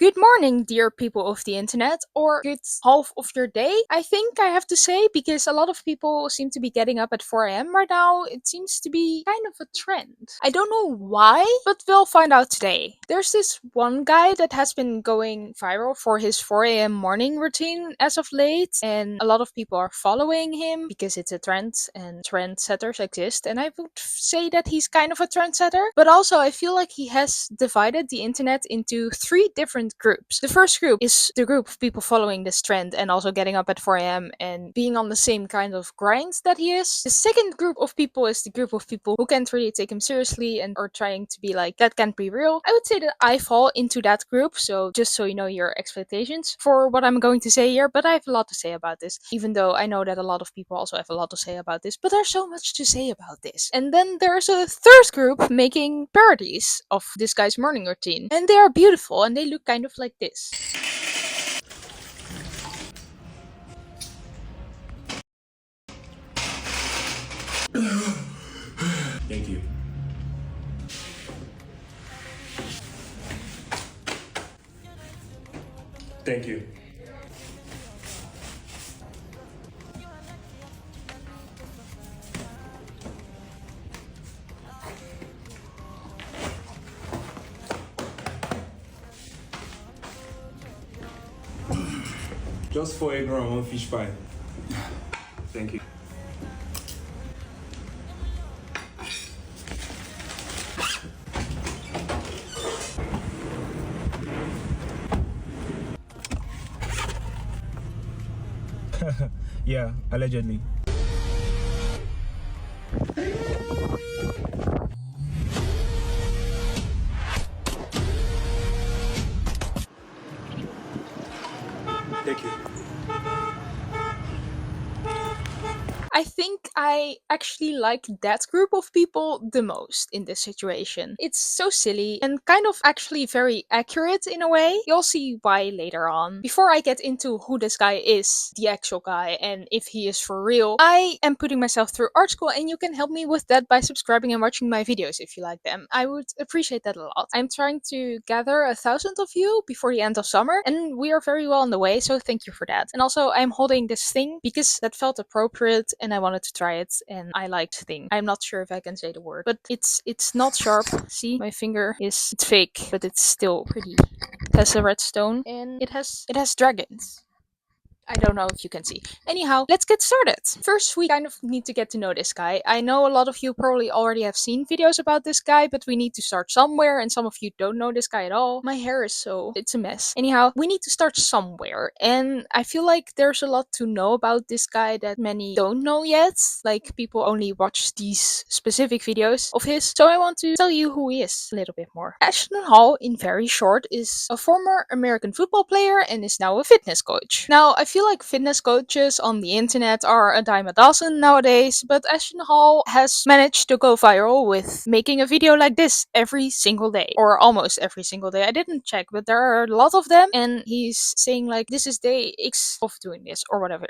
Good morning, dear people of the internet, or good half of your day, I think I have to say, because a lot of people seem to be getting up at 4 a.m. right now. It seems to be kind of a trend. I don't know why, but we'll find out today. There's this one guy that has been going viral for his 4 a.m. morning routine as of late, and a lot of people are following him because it's a trend and trendsetters exist. And I would say that he's kind of a trendsetter, but also I feel like he has divided the internet into three different groups. The first group is the group of people following this trend and also getting up at 4 a.m. and being on the same kind of grind that he is. The second group of people is the group of people who can't really take him seriously and are trying to be like, that can't be real. I would say that I fall into that group, so just so you know your expectations for what I'm going to say here, but I have a lot to say about this, even though I know that a lot of people also have a lot to say about this, but there's so much to say about this. And then there's a third group making parodies of this guy's morning routine, and they are beautiful and they look kind of like this. Thank you. Thank you. Just 4 egg roll and one fish pie. Thank you. Yeah, allegedly. Thank you. I think I actually like that group of people the most in this situation. It's so silly and kind of actually very accurate in a way. You'll see why later on. Before I get into who this guy is, the actual guy, and if he is for real, I am putting myself through art school, and you can help me with that by subscribing and watching my videos if you like them. I would appreciate that a lot. I'm trying to gather 1,000 of you before the end of summer, and we are very well on the way, so thank you for that. And also, I'm holding this thing because that felt appropriate and I wanted to try it, and I liked thing. I'm not sure if I can say the word, but it's not sharp. See, my finger is it's fake, but it's still pretty. It has a red stone and it has dragons. I don't know if you can see. Anyhow, let's get started. First, we kind of need to get to know this guy. I know a lot of you probably already have seen videos about this guy, but we need to start somewhere, and some of you don't know this guy at all. My hair is it's a mess. Anyhow, we need to start somewhere, and I feel like there's a lot to know about this guy that many don't know yet. Like, people only watch these specific videos of his, so I want to tell you who he is a little bit more. Ashton Hall, in very short, is a former American football player and is now a fitness coach. Now, I feel like fitness coaches on the internet are a dime a dozen nowadays, but Ashton Hall has managed to go viral with making a video like this every single day, or almost every single day. I didn't check, but there are a lot of them, and he's saying like, this is day X of doing this, or whatever.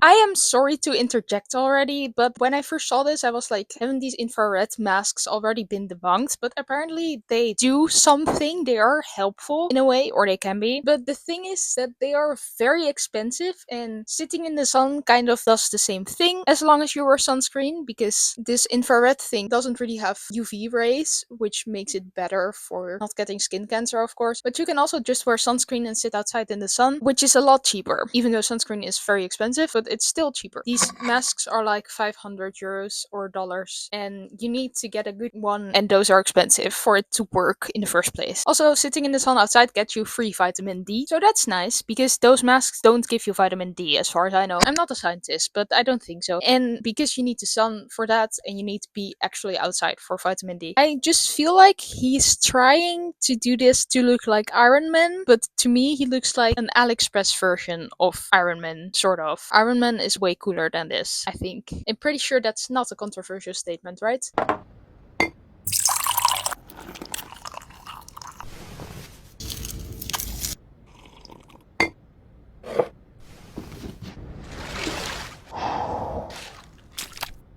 I am sorry to interject already, but when I first saw this, I was like, haven't these infrared masks already been debunked? But apparently they do something. They are helpful in a way, or they can be. But the thing is that they are very expensive, and sitting in the sun kind of does the same thing as long as you wear sunscreen, because this infrared thing doesn't really have UV rays, which makes it better for not getting skin cancer, of course. But you can also just wear sunscreen and sit outside in the sun, which is a lot cheaper, even though sunscreen is very expensive, but it's still cheaper. These masks are like 500 euros or dollars, and you need to get a good one, and those are expensive for it to work in the first place. Also, sitting in the sun outside gets you free vitamin D, so that's nice, because those masks don't give you vitamin D as far as I know. I'm not a scientist, but I don't think so. And because you need the sun for that, and you need to be actually outside for vitamin D, I just feel like he's trying to do this to look like Iron Man, but to me, he looks like an AliExpress version of Iron Man, sort of. Iron Man is way cooler than this, I think. I'm pretty sure that's not a controversial statement, right?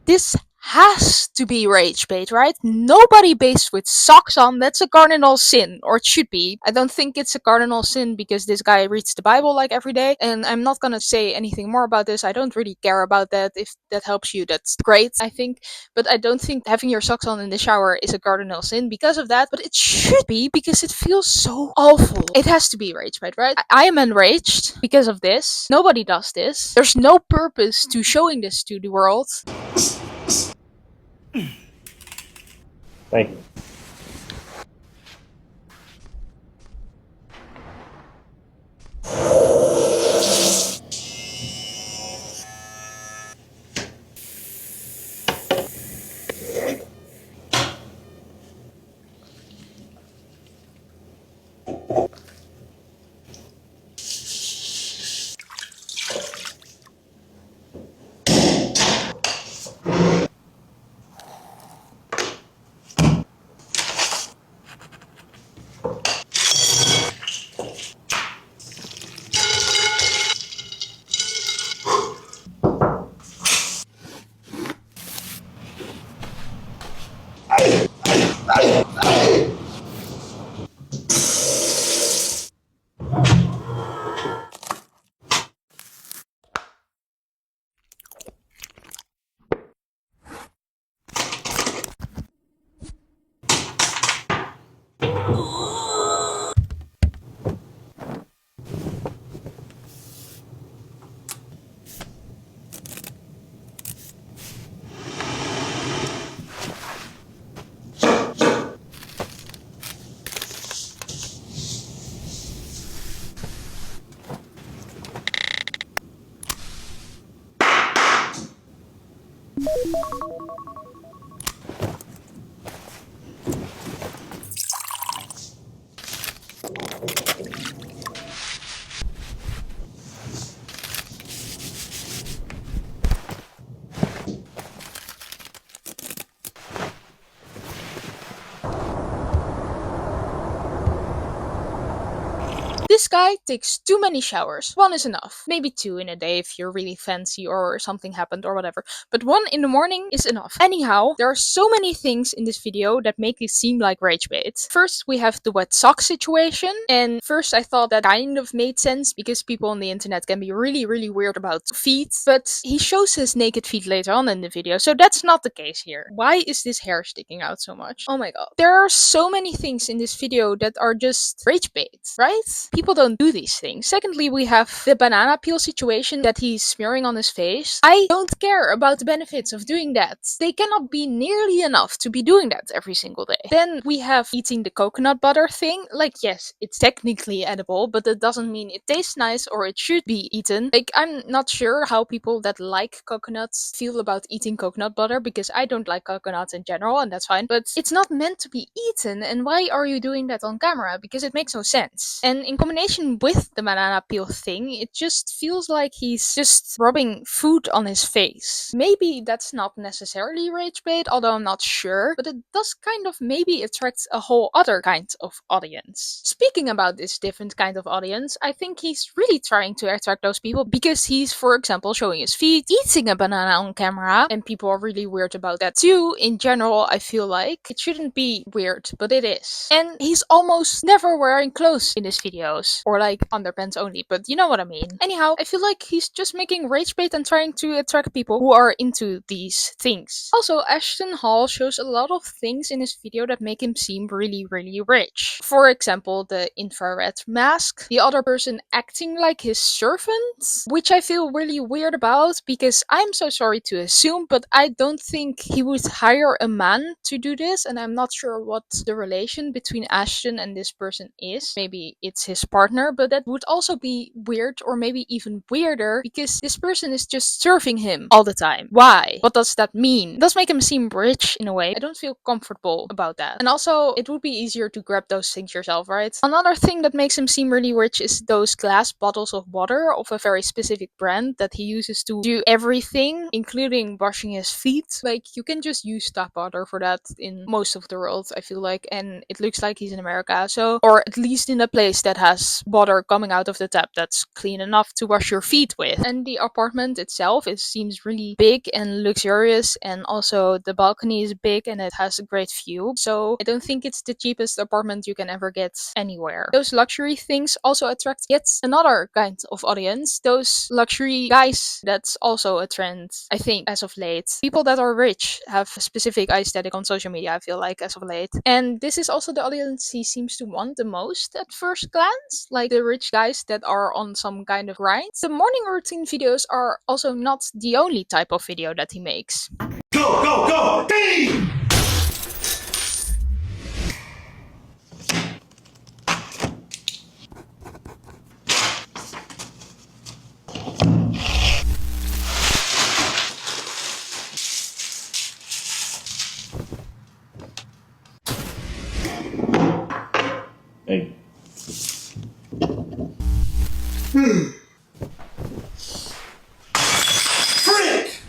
This has to be rage bait, right? Nobody bathes with socks on. That's a cardinal sin, or it should be. I don't think it's a cardinal sin because this guy reads the Bible like every day, and I'm not gonna say anything more about this. I don't really care about that. If that helps you, that's great, I think. But I don't think having your socks on in the shower is a cardinal sin because of that. But it should be because it feels so awful. It has to be rage bait, right? I am enraged because of this. Nobody does this. There's no purpose to showing this to the world. Thank you. This guy takes too many showers. One is enough. Maybe two in a day if you're really fancy or something happened or whatever. But one in the morning is enough. Anyhow, there are so many things in this video that make it seem like rage bait. First, we have the wet sock situation. And first I thought that kind of made sense because people on the internet can be really, really weird about feet. But he shows his naked feet later on in the video. So that's not the case here. Why is this hair sticking out so much? Oh my god. There are so many things in this video that are just rage bait, right? People don't do these things. Secondly, we have the banana peel situation that he's smearing on his face. I don't care about the benefits of doing that. They cannot be nearly enough to be doing that every single day. Then we have eating the coconut butter thing. Like, yes, it's technically edible, but that doesn't mean it tastes nice or it should be eaten. Like, I'm not sure how people that like coconuts feel about eating coconut butter because I don't like coconuts in general, and that's fine. But it's not meant to be eaten, and why are you doing that on camera? Because it makes no sense. And in combination with the banana peel thing, it just feels like he's just rubbing food on his face. Maybe that's not necessarily rage bait, although I'm not sure, but it does kind of maybe attract a whole other kind of audience. Speaking about this different kind of audience, I think he's really trying to attract those people because he's, for example, showing his feet, eating a banana on camera, and people are really weird about that too. In general, I feel like it shouldn't be weird, but it is. And he's almost never wearing clothes in his videos, or like underpants only, but you know what I mean. Anyhow, I feel like he's just making rage bait and trying to attract people who are into these things. Also, Ashton Hall shows a lot of things in his video that make him seem really, really rich. For example, the infrared mask, the other person acting like his servant, which I feel really weird about because I'm so sorry to assume, but I don't think he would hire a man to do this, and I'm not sure what the relation between Ashton and this person is. Maybe it's his partner, but that would also be weird, or maybe even weirder, because this person is just serving him all the time. Why? What does that mean? It does make him seem rich in a way. I don't feel comfortable about that. And also, it would be easier to grab those things yourself, right? Another thing that makes him seem really rich is those glass bottles of water of a very specific brand that he uses to do everything, including washing his feet. Like, you can just use tap water for that in most of the world, I feel like, and it looks like he's in America, so, or at least in a place that has has water coming out of the tap that's clean enough to wash your feet with. And the apartment itself, it seems really big and luxurious, and also the balcony is big and it has a great view. So I don't think it's the cheapest apartment you can ever get anywhere. Those luxury things also attract yet another kind of audience. Those luxury guys, that's also a trend, I think, as of late. People that are rich have a specific aesthetic on social media, I feel like, as of late. And this is also the audience he seems to want the most at first glance, like the rich guys that are on some kind of grind. The morning routine videos are also not the only type of video that he makes. Go, go, go! Team! Hey. Frick!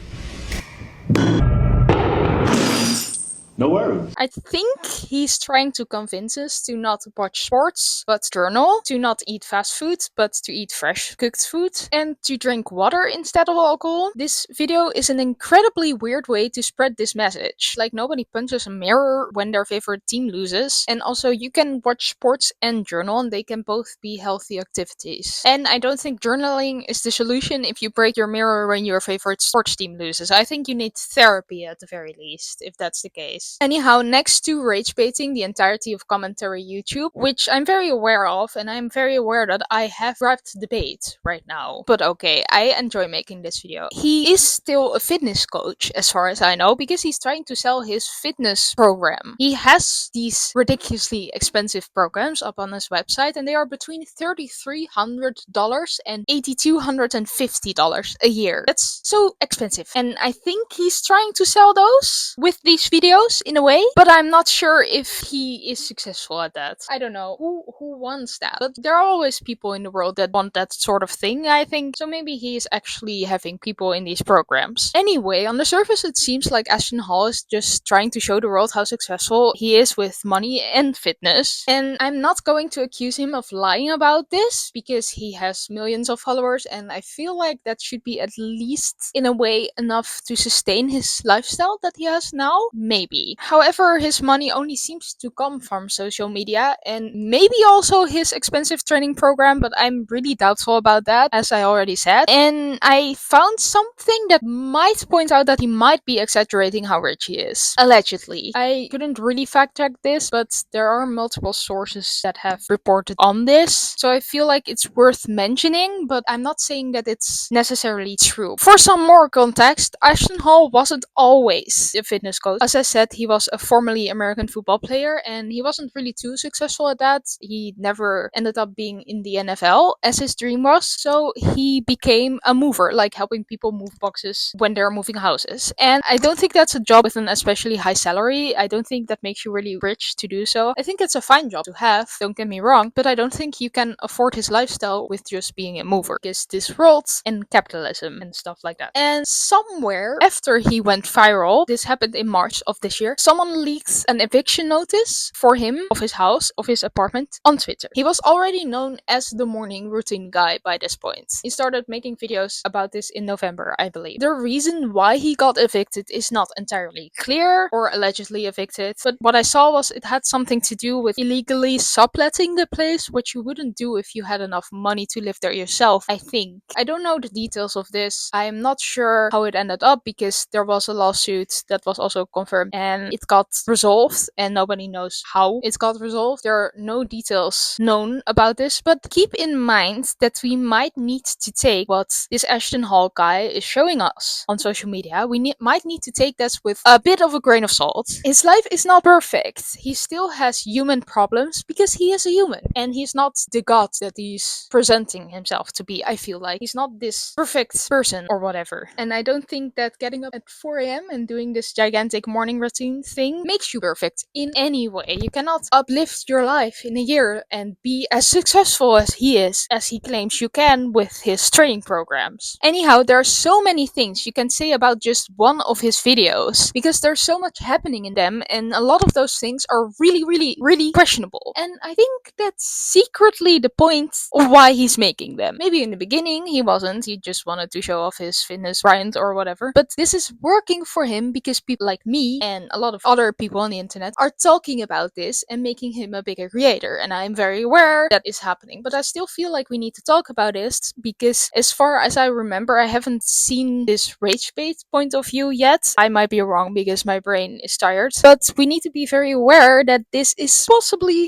No worries. I think he's trying to convince us to not watch sports, but journal, to not eat fast food, but to eat fresh cooked food, and to drink water instead of alcohol. This video is an incredibly weird way to spread this message. Like, nobody punches a mirror when their favorite team loses, and also you can watch sports and journal, and they can both be healthy activities. And I don't think journaling is the solution if you break your mirror when your favorite sports team loses. I think you need therapy at the very least, if that's the case. Anyhow, next to rage baiting the entirety of commentary YouTube, which I'm very aware of, and I'm very aware that I have grabbed the bait right now. But okay, I enjoy making this video. He is still a fitness coach, as far as I know, because he's trying to sell his fitness program. He has these ridiculously expensive programs up on his website, and they are between $3,300 and $8,250 a year. That's so expensive. And I think he's trying to sell those with these videos in a way, but I'm not sure if he is successful at that. I don't know who wants that, but there are always people in the world that want that sort of thing, I think. So maybe he is actually having people in these programs. Anyway, on the surface it seems like Ashton Hall is just trying to show the world how successful he is with money and fitness, and I'm not going to accuse him of lying about this because he has millions of followers, and I feel like that should be at least in a way enough to sustain his lifestyle that he has now. Maybe. However, his money only seems to come from social media and maybe also his expensive training program, but I'm really doubtful about that, as I already said. And I found something that might point out that he might be exaggerating how rich he is. Allegedly. I couldn't really fact check this, but there are multiple sources that have reported on this, so I feel like it's worth mentioning, but I'm not saying that it's necessarily true. For some more context, Ashton Hall wasn't always a fitness coach. As I said, he was a formerly American football player, and he wasn't really too successful at that. He never ended up being in the NFL as his dream was, so he became a mover, like helping people move boxes when they're moving houses. And I don't think that's a job with an especially high salary. I don't think that makes you really rich to do so. I think it's a fine job to have, don't get me wrong, but I don't think you can afford his lifestyle with just being a mover, because this world and capitalism and stuff like that. And somewhere after he went viral, this happened in March of this year, someone leaked an eviction notice for him of his house, of his apartment, on Twitter. He was already known as the morning routine guy by this point. He started making videos about this in November, I believe. The reason why he got evicted is not entirely clear, or allegedly evicted, but what I saw was it had something to do with illegally subletting the place, which you wouldn't do if you had enough money to live there yourself, I think. I don't know the details of this. I am not sure how it ended up, because there was a lawsuit that was also confirmed and it got resolved, and nobody knows how it got resolved. There are no details known about this, but keep in mind that we might need to take what this Ashton Hall guy is showing us on social media. We might need to take this with a bit of a grain of salt. His life is not perfect. He still has human problems because he is a human, and he's not the god that he's presenting himself to be. I feel like he's not this perfect person or whatever. And I don't think that getting up at 4 a.m. and doing this gigantic morning routine thing nothing makes you perfect in any way. You cannot uplift your life in a year and be as successful as he is, as he claims you can with his training programs. Anyhow, there are so many things you can say about just one of his videos because there's so much happening in them, and a lot of those things are really, really, really questionable. And I think that's secretly the point of why he's making them. Maybe in the beginning he wasn't, he just wanted to show off his fitness grind or whatever. But this is working for him because people like me and a lot of other people on the internet are talking about this and making him a bigger creator. And I'm very aware that is happening. But I still feel like we need to talk about this because, as far as I remember, I haven't seen this rage bait point of view yet. I might be wrong because my brain is tired. But we need to be very aware that this is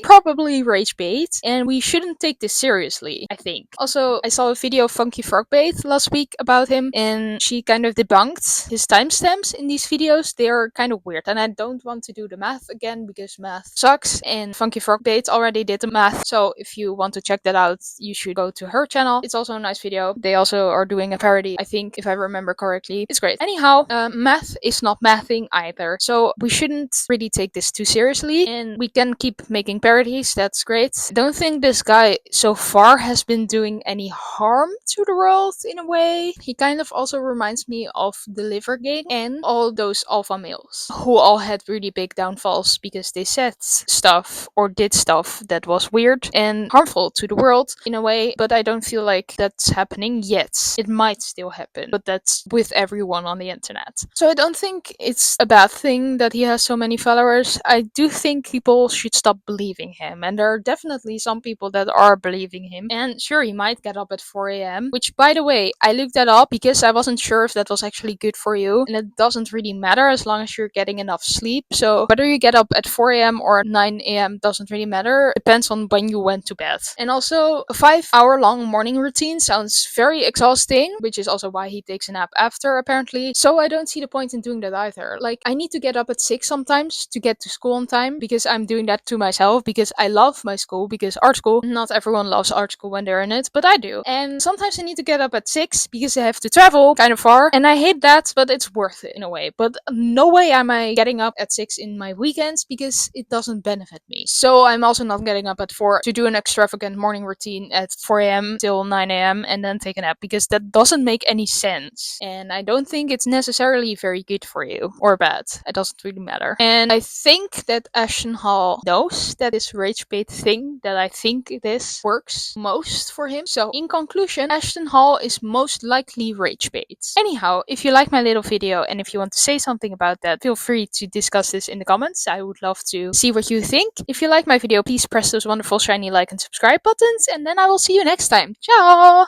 probably rage bait, and we shouldn't take this seriously, I think. Also, I saw a video of Funky Frog Bait last week about him, and she kind of debunked his timestamps in these videos. They are kind of weird, and I don't want to do the math again because math sucks, and Funky Frog Bait already did the math. So if you want to check that out, you should go to her channel. It's also a nice video. They also are doing a parody, I think, if I remember correctly. It's great. Anyhow, math is not mathing either, so we shouldn't really take this too seriously, and we can keep making parodies. That's great. I don't think this guy so far has been doing any harm to the world in a way. He kind of also reminds me of the Liver Gang and all those alpha males who all had really big downfalls because they said stuff or did stuff that was weird and harmful to the world in a way. But I don't feel like that's happening yet. It might still happen, but that's with everyone on the internet. So I don't think it's a bad thing that he has so many followers. I do think people should stop believing him, and there are definitely some people that are believing him. And sure, he might get up at 4 a.m., which, by the way, I looked that up because I wasn't sure if that was actually good for you, and it doesn't really matter as long as you're getting enough sleep. So whether you get up at 4 a.m. or 9 a.m. doesn't really matter. It depends on when you went to bed. And also, a 5-hour long morning routine sounds very exhausting, which is also why he takes a nap after, apparently. So I don't see the point in doing that either. Like, I need to get up at 6 sometimes to get to school on time because I'm doing that to myself because I love my school, because art school, not everyone loves art school when they're in it, but I do. And sometimes I need to get up at 6 because I have to travel kind of far, and I hate that, but it's worth it in a way. But no way am I getting up at 6 in my weekends because it doesn't benefit me. So I'm also not getting up at 4 to do an extravagant morning routine at 4 a.m. till 9 a.m. and then take a nap because that doesn't make any sense. And I don't think it's necessarily very good for you or bad. It doesn't really matter. And I think that Ashton Hall knows that this rage bait thing that I think this works most for him. So in conclusion, Ashton Hall is most likely rage bait. Anyhow, if you like my little video and if you want to say something about that, feel free to discuss this in the comments. I would love to see what you think. If you like my video, please press those wonderful shiny like and subscribe buttons, and then I will see you next time. Ciao!